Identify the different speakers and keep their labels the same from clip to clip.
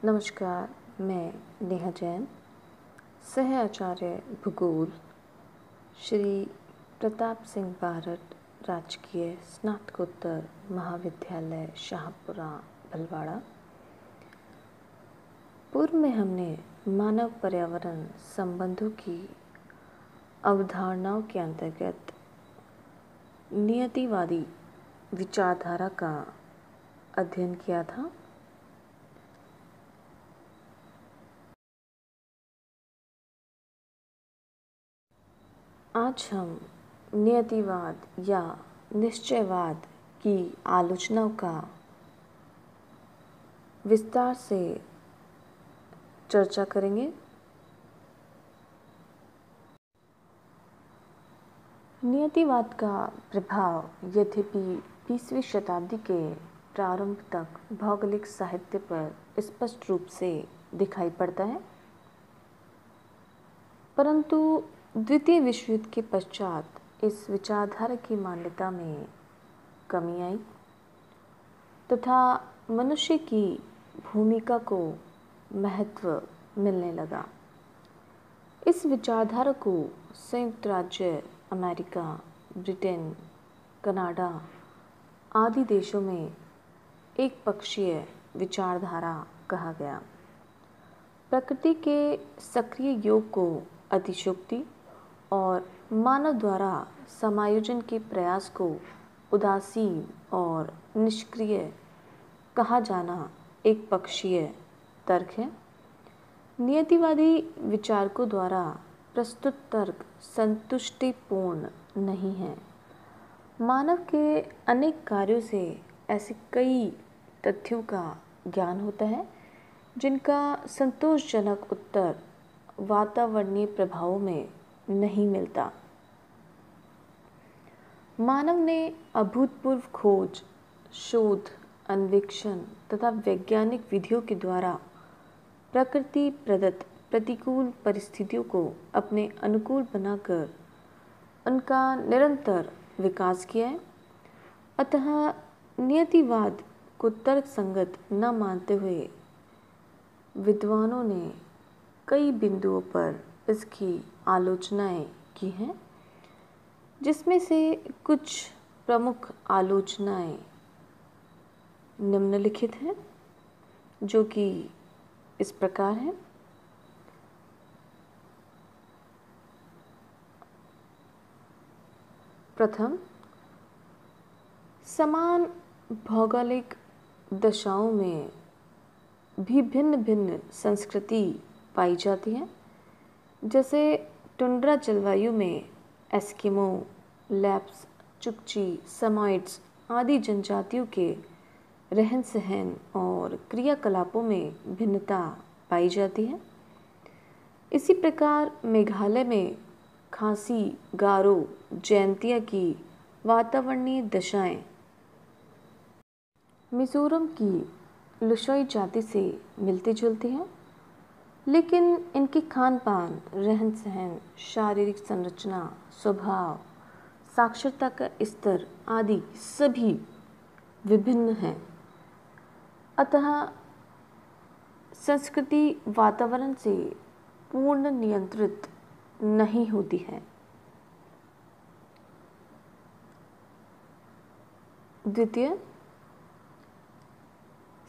Speaker 1: नमस्कार, मैं नेहा जैन, सह आचार्य भूगोल, श्री प्रताप सिंह बारट राजकीय स्नातकोत्तर महाविद्यालय शाहपुरा भलवाड़ा। पूर्व में हमने मानव पर्यावरण संबंधों की अवधारणाओं के अंतर्गत नियतिवादी विचारधारा का अध्ययन किया था। आज हम नियतिवाद या निश्चयवाद की आलोचनाओं का विस्तार से चर्चा करेंगे। नियतिवाद का प्रभाव यद्यपि 20वीं शताब्दी के प्रारंभ तक भौगोलिक साहित्य पर स्पष्ट रूप से दिखाई पड़ता है, परंतु द्वितीय विश्व युद्ध के पश्चात इस विचारधारा की मान्यता में कमी आई तथा मनुष्य की भूमिका को महत्व मिलने लगा। इस विचारधारा को संयुक्त राज्य अमेरिका, ब्रिटेन, कनाडा आदि देशों में एक पक्षीय विचारधारा कहा गया। प्रकृति के सक्रिय योग को अतिशयोक्ति और मानव द्वारा समायोजन के प्रयास को उदासीन और निष्क्रिय कहा जाना एक पक्षीय तर्क है। नियतिवादी विचारकों द्वारा प्रस्तुत तर्क संतुष्टिपूर्ण नहीं है। मानव के अनेक कार्यों से ऐसे कई तथ्यों का ज्ञान होता है जिनका संतोषजनक उत्तर वातावरणीय प्रभावों में नहीं मिलता। मानव ने अभूतपूर्व खोज, शोध, अन्वेषण तथा वैज्ञानिक विधियों के द्वारा प्रकृति प्रदत्त प्रतिकूल परिस्थितियों को अपने अनुकूल बनाकर उनका निरंतर विकास किया है। अतः नियतिवाद को तर्कसंगत न मानते हुए विद्वानों ने कई बिंदुओं पर इसकी आलोचनाएं की हैं, जिसमें से कुछ प्रमुख आलोचनाएं निम्नलिखित हैं, जो कि इस प्रकार हैं। प्रथम, समान भौगोलिक दशाओं में भी भिन्न भिन्न संस्कृति पाई जाती है। जैसे टुंड्रा जलवायु में एस्किमो, लैप्स, चुकची, समाइट्स आदि जनजातियों के रहन सहन और क्रियाकलापों में भिन्नता पाई जाती है। इसी प्रकार मेघालय में खासी, गारो, जैंतिया की वातावरणीय दशाएं मिजोरम की लुशोई जाति से मिलती जुलती हैं, लेकिन इनकी खान पान, रहन सहन, शारीरिक संरचना, स्वभाव, साक्षरता का स्तर आदि सभी विभिन्न हैं। अतः संस्कृति वातावरण से पूर्ण नियंत्रित नहीं होती है। द्वितीय,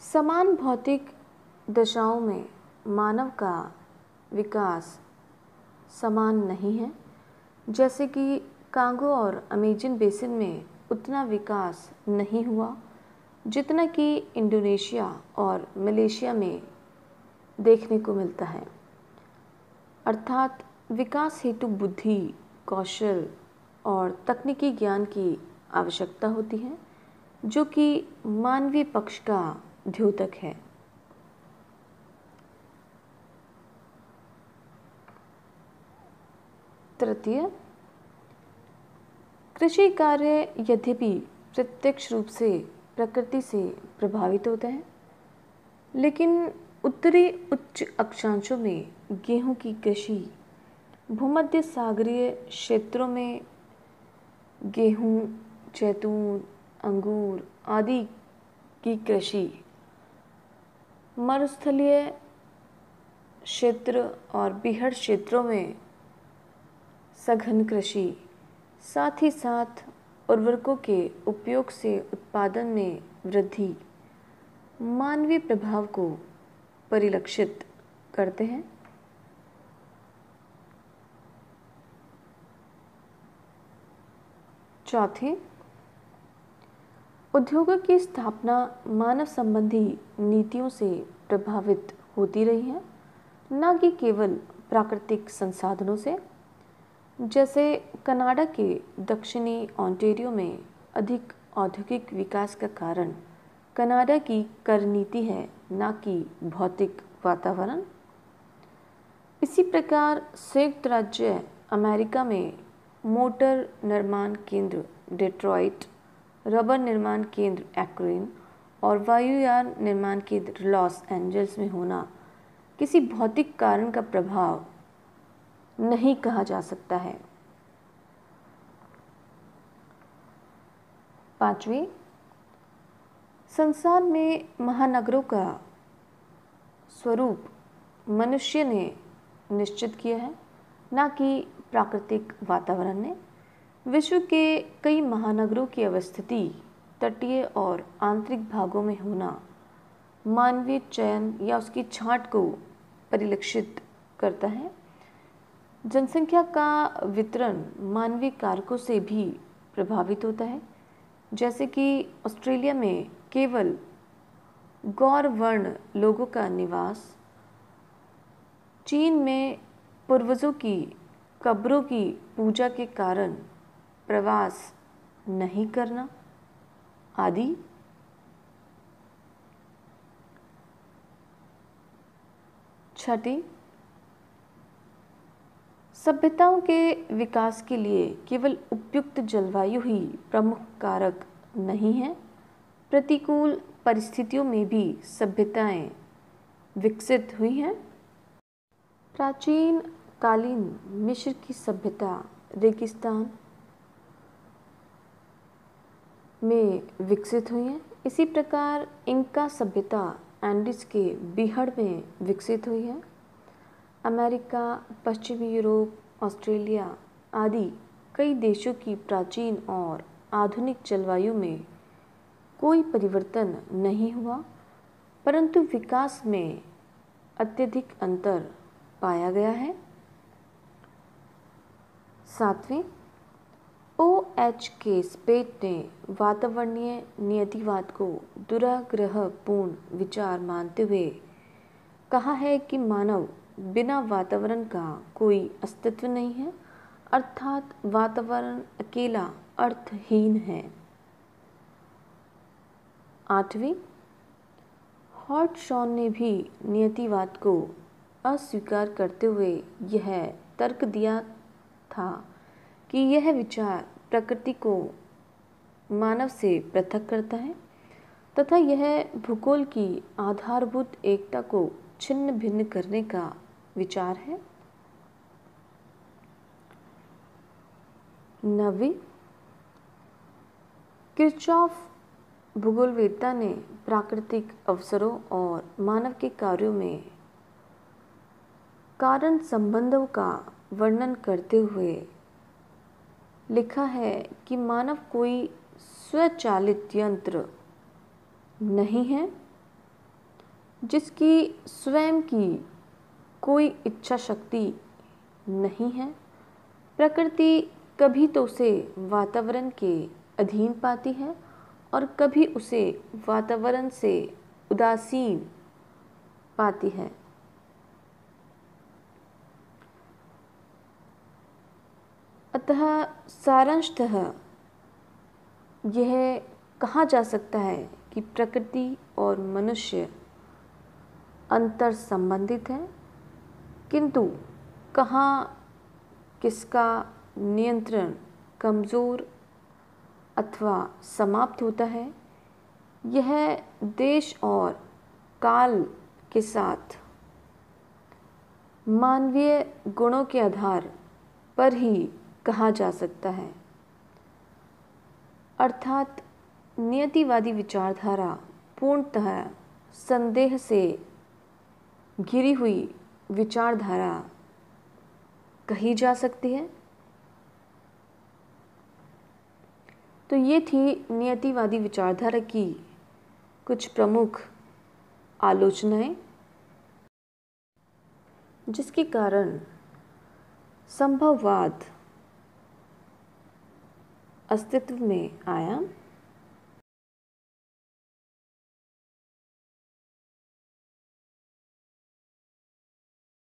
Speaker 1: समान भौतिक दशाओं में मानव का विकास समान नहीं है। जैसे कि कांगो और अमेजन बेसिन में उतना विकास नहीं हुआ जितना कि इंडोनेशिया और मलेशिया में देखने को मिलता है। अर्थात विकास हेतु बुद्धि, कौशल और तकनीकी ज्ञान की आवश्यकता होती है, जो कि मानवीय पक्ष का द्योतक है। तृतीय, कृषि कार्य यद्यपि प्रत्यक्ष रूप से प्रकृति से प्रभावित होते हैं, लेकिन उत्तरी उच्च अक्षांशों में गेहूं की कृषि, भूमध्य सागरीय क्षेत्रों में गेहूं, जैतून, अंगूर आदि की कृषि मरुस्थलीय क्षेत्र और बीहड़ क्षेत्रों में सघन कृषि, साथ ही साथ उर्वरकों के उपयोग से उत्पादन में वृद्धि मानवीय प्रभाव को परिलक्षित करते हैं। चौथे, उद्योगों की स्थापना मानव संबंधी नीतियों से प्रभावित होती रही है, न कि केवल प्राकृतिक संसाधनों से। जैसे कनाडा के दक्षिणी ओंटारियो में अधिक औद्योगिक विकास का कारण कनाडा की कर नीति है, न कि भौतिक वातावरण। इसी प्रकार संयुक्त राज्य अमेरिका में मोटर निर्माण केंद्र डेट्रॉइट, रबर निर्माण केंद्र एक्रोन और वायुयान निर्माण केंद्र लॉस एंजल्स में होना किसी भौतिक कारण का प्रभाव नहीं कहा जा सकता है। पांचवी, संसार में महानगरों का स्वरूप मनुष्य ने निश्चित किया है, न कि प्राकृतिक वातावरण ने। विश्व के कई महानगरों की अवस्थिति तटीय और आंतरिक भागों में होना मानवीय चयन या उसकी छांट को परिलक्षित करता है। जनसंख्या का वितरण मानवीय कारकों से भी प्रभावित होता है, जैसे कि ऑस्ट्रेलिया में केवल गौर वर्ण लोगों का निवास, चीन में पूर्वजों की कब्रों की पूजा के कारण प्रवास नहीं करना आदि। छठी, सभ्यताओं के विकास के लिए केवल उपयुक्त जलवायु ही प्रमुख कारक नहीं है। प्रतिकूल परिस्थितियों में भी सभ्यताएं विकसित हुई हैं। प्राचीन कालीन मिस्र की सभ्यता रेगिस्तान में विकसित हुई है। इसी प्रकार इंका सभ्यता एंडीज के बीहड़ में विकसित हुई है। अमेरिका, पश्चिमी यूरोप, ऑस्ट्रेलिया आदि कई देशों की प्राचीन और आधुनिक जलवायु में कोई परिवर्तन नहीं हुआ, परंतु विकास में अत्यधिक अंतर पाया गया है। सातवें, OH के स्पेट ने वातावरणीय नियतिवाद को दुराग्रहपूर्ण विचार मानते हुए कहा है कि मानव बिना वातावरण का कोई अस्तित्व नहीं है, अर्थात वातावरण अकेला अर्थहीन है। आठवीं, हॉटशॉन ने भी नियतिवाद को अस्वीकार करते हुए यह तर्क दिया था कि यह विचार प्रकृति को मानव से पृथक करता है तथा यह भूगोल की आधारभूत एकता को छिन्न भिन्न करने का विचार है। नवीं, किरचॉफ भूगोलवेत्ता ने प्राकृतिक अवसरों और मानव के कार्यों में कारण संबंधों का वर्णन करते हुए लिखा है कि मानव कोई स्वचालित यंत्र नहीं है जिसकी स्वयं की कोई इच्छा शक्ति नहीं है। प्रकृति कभी तो उसे वातावरण के अधीन पाती है और कभी उसे वातावरण से उदासीन पाती है। अतः सारांशतः यह कहा जा सकता है कि प्रकृति और मनुष्य अंतर संबंधित है, किंतु कहाँ किसका नियंत्रण कमज़ोर अथवा समाप्त होता है, यह देश और काल के साथ मानवीय गुणों के आधार पर ही कहा जा सकता है। अर्थात नियतिवादी विचारधारा पूर्णतः संदेह से घिरी हुई विचारधारा कही जा सकती है। तो ये थी नियतिवादी विचारधारा की कुछ प्रमुख आलोचनाएं, जिसके कारण संभववाद अस्तित्व में आया।